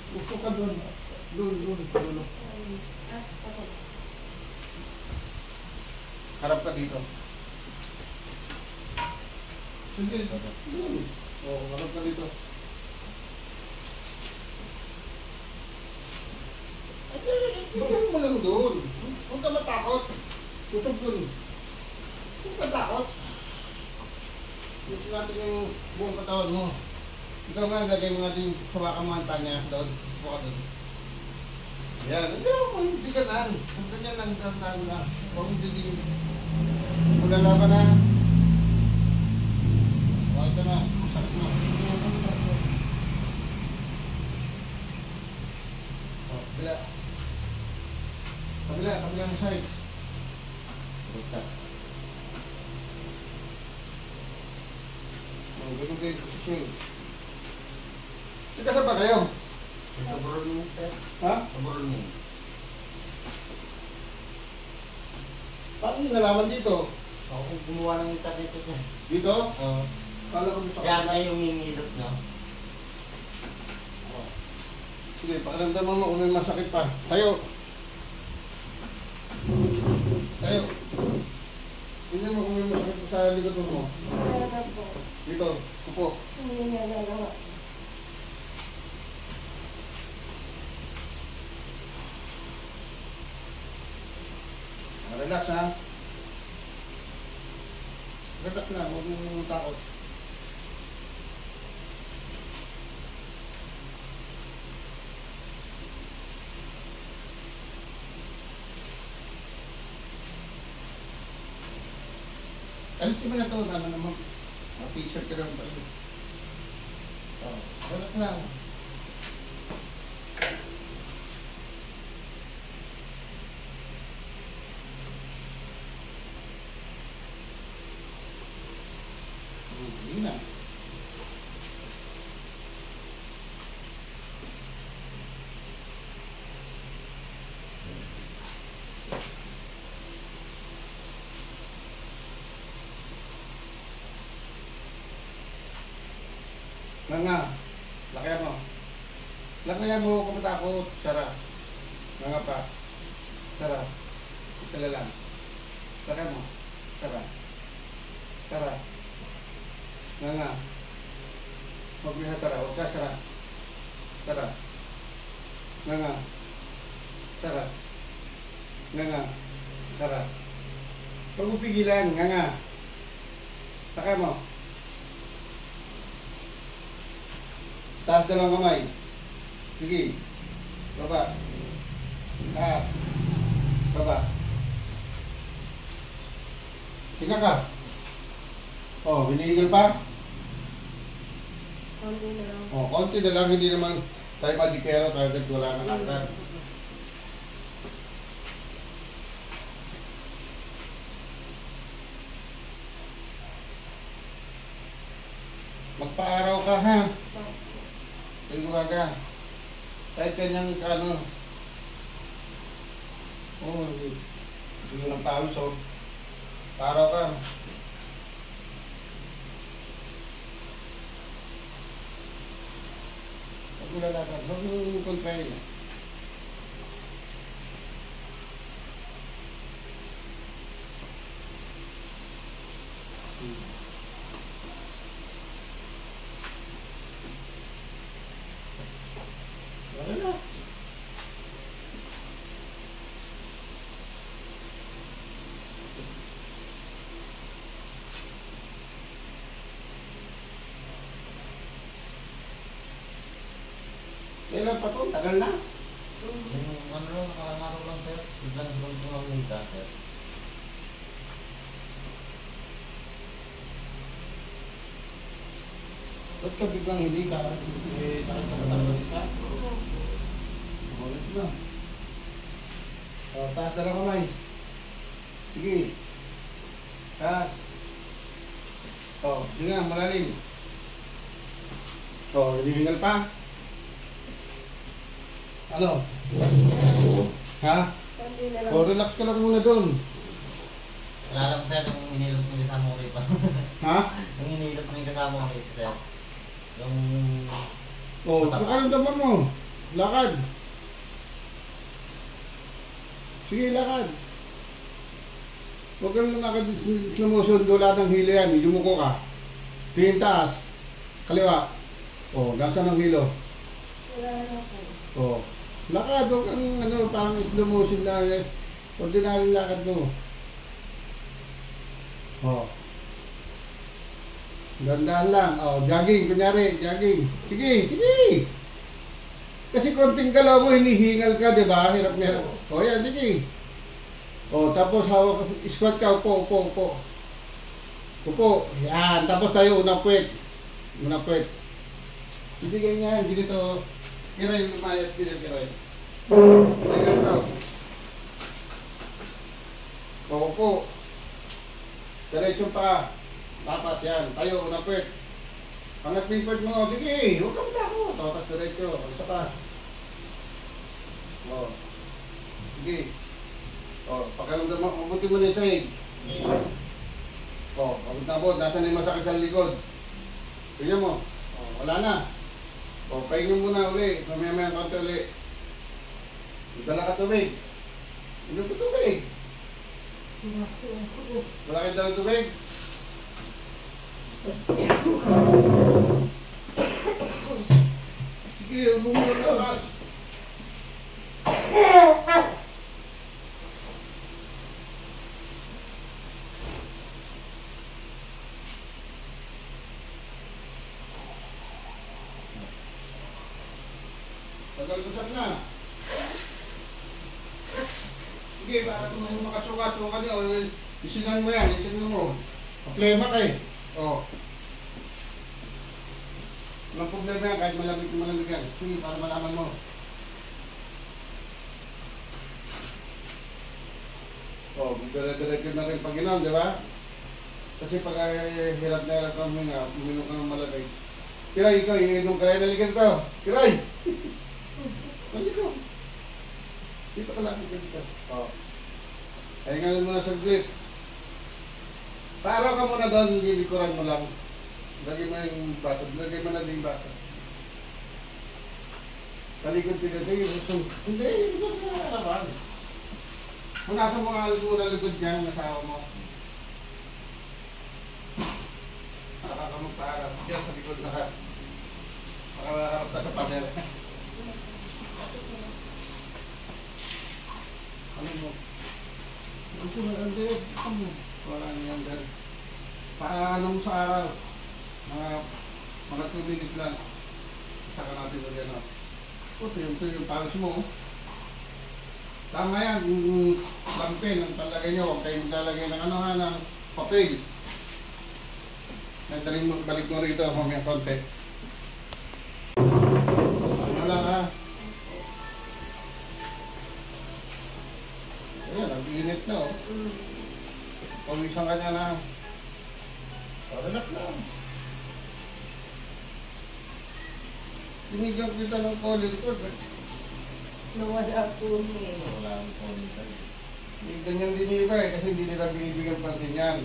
Upo ka doon. Doon. Harap ka dito. Sige, doon. Oo, harap ka dito. Bigyan mo lang doon. Huwag ka matakot. Tusog doon. Huwag ka takot. Gusto natin yung buong katawan mo. Ikaw nga, lagay mo natin hawakan mo ang tanya doon. Buka doon. Yan. Hindi ka naan. Kung ganyan lang, naan lang. Huwag hindi. Mulala ka na. Huwag ka na. Masakit mo. Kabila. Kabilang side. Buka. Ganun kayo posisyon. Sikasa ba kayo? Naburol mo, sir. Ha? Naburol mo. Paano nyo nalaman dito? Ako kung gumawa ng internet ko, sir. Dito? Oo. Kala ko dito. Siya na yung mimilot, no? Sige, pakiramdaman mo kung may masakit pa. Tayo. Tayo. Tingnan mo kung may masakit pa sa likod mo. Dito, upo. Relax ha. Relax na, huwag mong takot. Alis mo na ito, naman. T-shirt ka lang pala. Relax na. Hindi na. Nga. Lakayan mo. Lakayan mo kung matakot. Sara. Nga pa. Sara. Isala lang. Lakayan mo. Sara. Sara. Nga. Huwag mo sa tara. Huwag ka sara. Sara. Nga. Sara. Nga. Sara. Huwag mo pigilan. Nga. Lakayan mo. Taas dalawang kamay. Sige. Baba. Taas. Baba. Tingnan ka. Oh, binigil pa? Konti na lang. Oh, konti na lang. Hindi naman tayo madikero. Kagad wala na kagad. Magpa-araw ka ha. Tingnan ka. Kahit kanyang ano. Oh, hindi lang pawis oh. Paraw ka. Huwag mo lalakad. Huwag mo kontrahin. Wala na. Kailan pa to? Tagal na. Yung ano lang, nakarang lang, sir. Biglang doon ko lang yung sir. Ba't ka biglang hindi ka? Eh, takot ka matanggal ka? Ulit na. Taas na lang kamay. Sige. Taas. Sige nga, malalim. Hinihingal pa. Ano? Ha? Konti na lang. Relax ka lang muna doon. Wala lang, sir, yung inilot mo yung kasama ko rito. Ha? Yung inilot mo yung kasama ko rito, sir. Yung... Nakaramdaman mo. Lakad. Sige, lakad. Huwag ka lang lakad sumusundo lahat ng hilo yan. Yumuko ka. Tingin taas. Kaliwa. O, nasa ng hilo. Wala na po. O. Lakad. Huwag kang parang slow motion lang. Ordinary lakad mo. O. Gandaan lang. O, jogging. Kunyari, jogging. Sige, sige. Kasi konting galaw mo, hinihingal ka, di ba? Hirap na hirap. O, yan, sige. O, tapos hawak ka, squat ka, upo, upo, upo. Upo, yan. Tapos tayo, unang puwet. Unang puwet. Hindi ganyan, ganito. Kiray, lumayas, kiray. Hindi ganito. O, upo. Diretsyon pa. Dapat yan. Tayo, unang puwet. Angat mo yung puwet mo. Sige, huwag ka matakot. Tapos diretsyo. Isa pa. O. Sige. O, pagkaramdam mo, mabuti mo na yung sahig. O, abot, nasa na yung masakit sa likod. Tingnan mo. O, wala na. O, pahinga muna uli. Mamaya-maya konti uli. Dala ka tubig. Inom ko tubig. Wala kayo dalang tubig? Sige, bumulong na oras. Tagal-tagal na. Sige, para kung makasuka-suka niyo, isigan mo yan, isigan mo. Problema ka eh. O. Walang problema yan, kahit malamig yan. Sige, para malaman mo. O, dire-diretso na rin pag-inom, di ba? Kasi pag hirap na hirap kang huminga, uminom ka ng malamig. Kiray, ikaw, iinom ka rin, naligan ito. Kiray! Naligo. Dito ka lang, dito. O. Pahingalan mo na saglit. Paaraw ka muna doon, lilikuran mo lang. Lagay mo yung bato, lagay mo na din yung bato. Talikod ka kasi yung hindi, ito sa harapan. Punasan mo nga muna likod niya, yung asawa mo. Para ka magpaharap. Diyan sa likod na ka. Makaharap ka sa pader. Ano mo? Ito na lang din. Wala niyan din. Paano mo sa araw? Mga 2 minutes lang. Saka natin ulit na. Ito yung pawis mo. Tama yan. Lampin ang talagay nyo. Huwag kayong lalagay ng ng papel. Nagdaling mo, balik mo rito. Mamaya konti. Ano lang ha? Ayan, nag-iinit na oh. Pawisan ka niya na. Relax lang. Tinigyan kita ng college ko. Nawala po niya. Wala akong konta. Ganyan din yung iba eh, kasi hindi nila binibigyan pansin yan.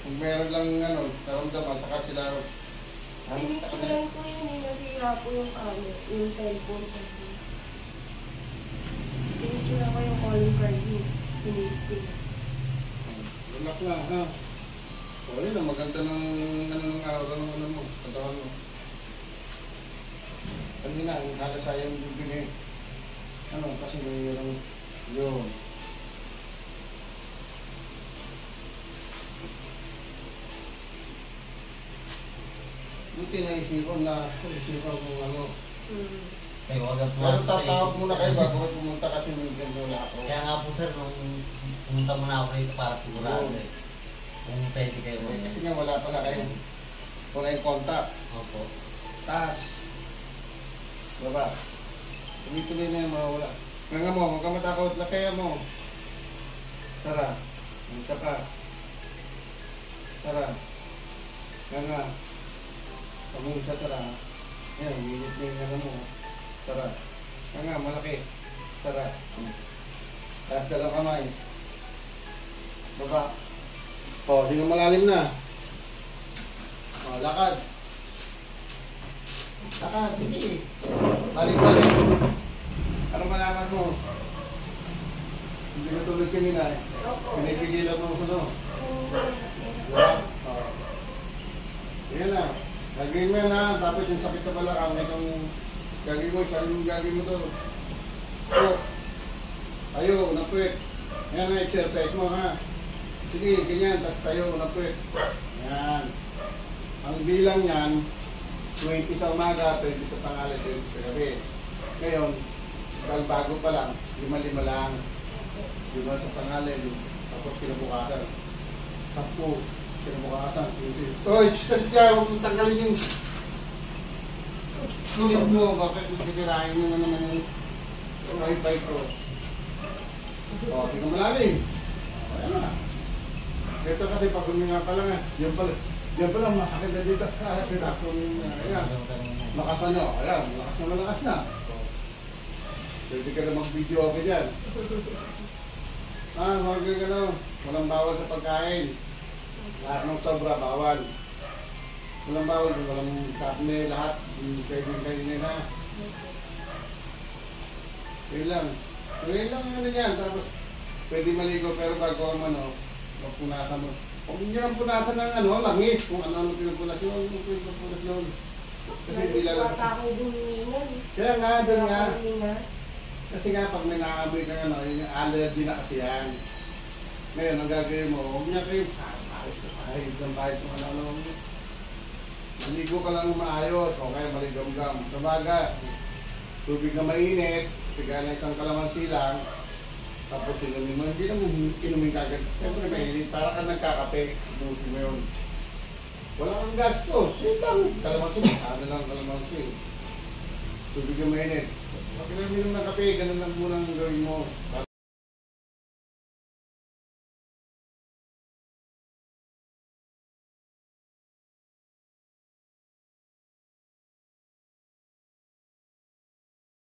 Kung meron lang karamdaman, saka sila... Pinitch ko lang po yun, nasira po yung cellphone kasi. Pinitch ko lang ko yung calling card niya. Pinitch. Relax lang ha. O yun ang maganda ng araw ng mo, katawan mo. Kanina, ang halasayang bibigay. Kasi mayroong yun. Buti na isipan mo Kayo agad Pero tatawag muna kayo bago pumunta kasi may ganito wala ako. Kaya nga po sir, nung pumunta muna ako rito para sigurado eh. Kung pwede kayo Kasi nga wala pala kayo. Wala yung contact. Opo. Taas. Baba. Tuloy-tuloy na yung mawala. Nga mo, huwag ka matakot. Lakaya mo. Sara. Isa pa. Sara. Nga. Pag mo isa sara. Yan, minit na yung mo. Sara. Nga, malaki. Sara. Taas dalang kamay. Baba. O, hinga malalim na. O, lakad. Lakad, sige. Balik-balik. mo. Hindi ka tulad kanina eh. Opo. Pinipigilan mo ko no. Yung- Diba? Oo. Yan na. Gagawin mo yan ha. Tapos yung sakit sa balakang, itong gagawin mo, sarili mong gagawin mo to. So, tayo, napwet. Yan na, exercise mo ha. Sige, ganyan, tapos tayo, napwet. Yan. Ang bilang yan, 20 sa umaga, 20 sa tanghali, 20 sa gabi. Ngayon, dahil bago pa lang, 5-5 lang. 5 sa tanghali, tapos kinabukasan. 10, kinabukasan. Oy, siya, huwag mong tanggalin yung sulit mo. Bakit magkikirahin mo na naman yung wifi ko? O, hindi ka malalim. O, yan na. Ito kasi pag huminga pa lang yan pala masakit na dito. Ayan. Lakas na, ayan, malakas na. Pwede ka na mag-video okay dyan. Huwag ka na, walang bawal sa pagkain. Lahat ng sobra, bawal. Walang bawal, walang karne, lahat. Pwede kainin na. Yun lang. Yun lang ang ano yan. Tapos, pwede maligo pero bago ang ano, magpunasan mo. Huwag nyo lang punasan ng ano, langis. Kung ano pinupunas yun, kung pinupunas yun. Kasi hindi lalabas. Bata akong bumingan. Kaya nga, doon nga. Bumingan. Kasi nga, pag may nakamoy ka ano, yung allergy na kasi yan. Ngayon, ang gagawin mo, huwag niya kayo, kahit ng bahit kung ano. Maligo ka lang maayos, o kaya maligam-gam. Sabaga, tubig na mainit, siga na isang kalamansi lang, tapos inumin mo, hindi naman inumin kagad. Siyempre mainit, para ka nagkakape, inumin mo yun. Wala kang gastos, yun lang. Kalamansi, masada lang kalamansi. Tubig na mainit. Pag inumin ng kape, ganun lang muna ang gawin mo.